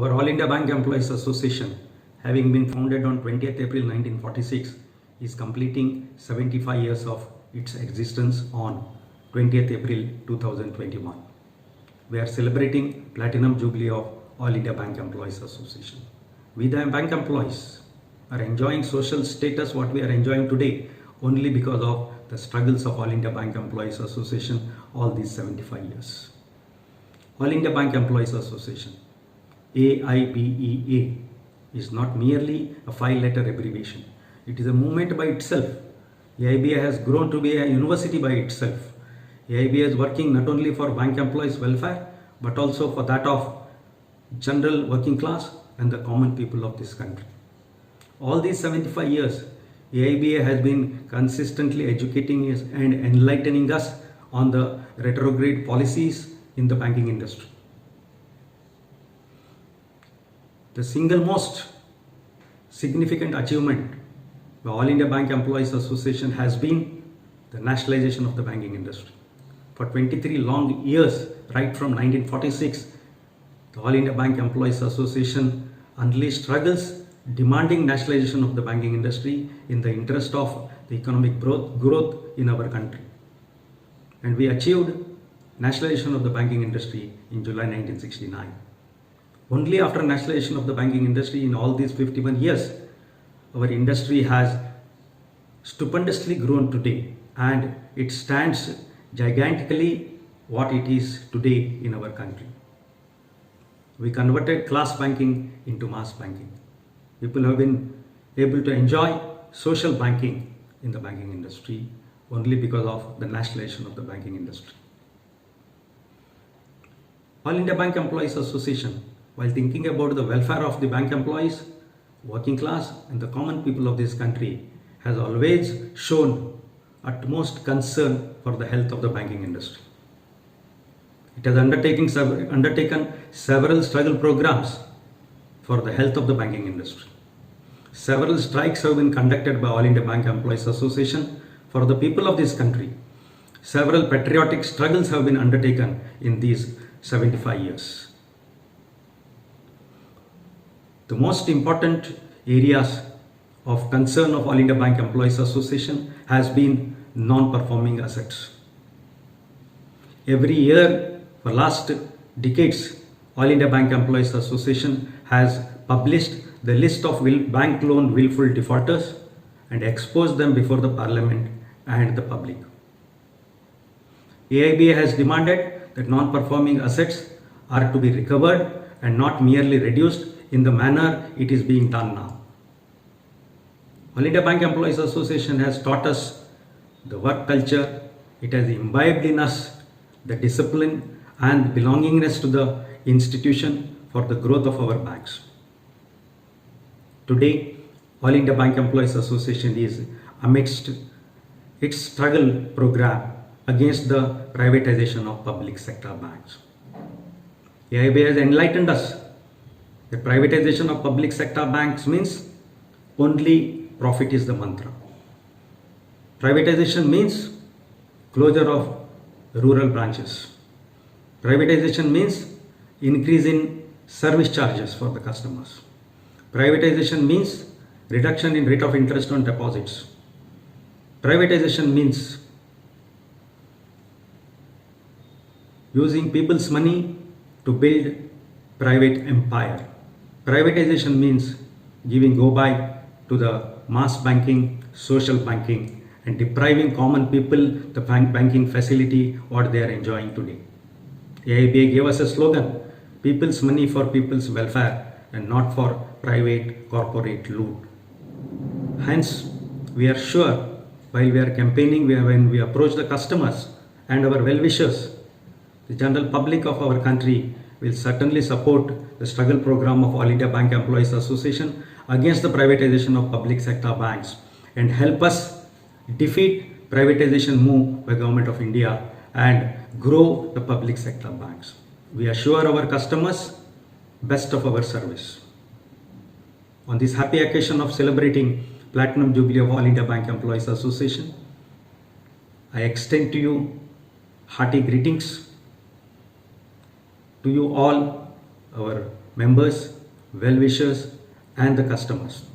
Our All India Bank Employees Association, having been founded on 20th April 1946, is completing 75 years of its existence on 20th April 2021. We are celebrating Platinum Jubilee of All India Bank Employees Association. We the bank employees are enjoying social status what we are enjoying today only because of the struggles of All India Bank Employees Association all these 75 years. All India Bank Employees Association, AIBEA, is not merely a 5-letter abbreviation. It is a movement by itself. AIBA has grown to be a university by itself. AIBA is working not only for bank employees' welfare but also for that of general working class and the common people of this country. All these 75 years, AIBA has been consistently educating us and enlightening us on the retrograde policies in the banking industry. The single most significant achievement by All India Bank Employees Association has been the nationalization of the banking industry. For 23 long years, right from 1946, the All India Bank Employees Association unleashed struggles demanding nationalization of the banking industry in the interest of the economic growth in our country. And we achieved nationalization of the banking industry in July 1969. Only after nationalization of the banking industry in all these 51 years, our industry has stupendously grown today and it stands gigantically what it is today in our country. We converted class banking into mass banking. People have been able to enjoy social banking in the banking industry only because of the nationalization of the banking industry. All India Bank Employees Association, while thinking about the welfare of the bank employees, working class and the common people of this country, has always shown utmost concern for the health of the banking industry. It has undertaken several struggle programs for the health of the banking industry. Several strikes have been conducted by All India Bank Employees Association for the people of this country. Several patriotic struggles have been undertaken in these 75 years. The most important areas of concern of All India Bank Employees Association has been non-performing assets. Every year for last decades, All India Bank Employees Association has published the list of bank loan willful defaulters and exposed them before the Parliament and the public. AIBA has demanded that non-performing assets are to be recovered and not merely reduced in the manner it is being done now. All India Bank Employees Association has taught us the work culture. It has imbibed in us the discipline and belongingness to the institution for the growth of our banks. Today, All India Bank Employees Association is amidst its struggle program against the privatization of public sector banks. AIBA has enlightened us that privatization of public sector banks means only profit is the mantra. Privatization means closure of rural branches. Privatization means increase in service charges for the customers. Privatization means reduction in rate of interest on deposits. Privatization means using people's money to build private empire. Privatization means giving go-by to the mass banking, social banking, and depriving common people the banking facility what they are enjoying today. AIBA gave us a slogan, people's money for people's welfare and not for private corporate loot. Hence, we are sure while we are campaigning, when we approach the customers and our well-wishers, the general public of our country will certainly support the struggle program of All India Bank Employees Association against the privatization of public sector banks and help us defeat privatization move by Government of India and grow the public sector banks. We assure our customers best of our service. On this happy occasion of celebrating Platinum Jubilee of All India Bank Employees Association, I extend to you hearty greetings to you all, our members, well-wishers, and the customers.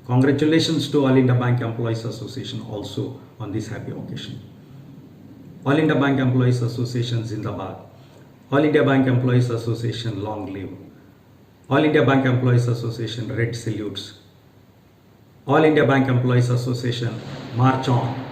Congratulations to All India Bank Employees Association also on this happy occasion. All India Bank Employees Association Zindabad. All India Bank Employees Association long live. All India Bank Employees Association red salutes. All India Bank Employees Association march on.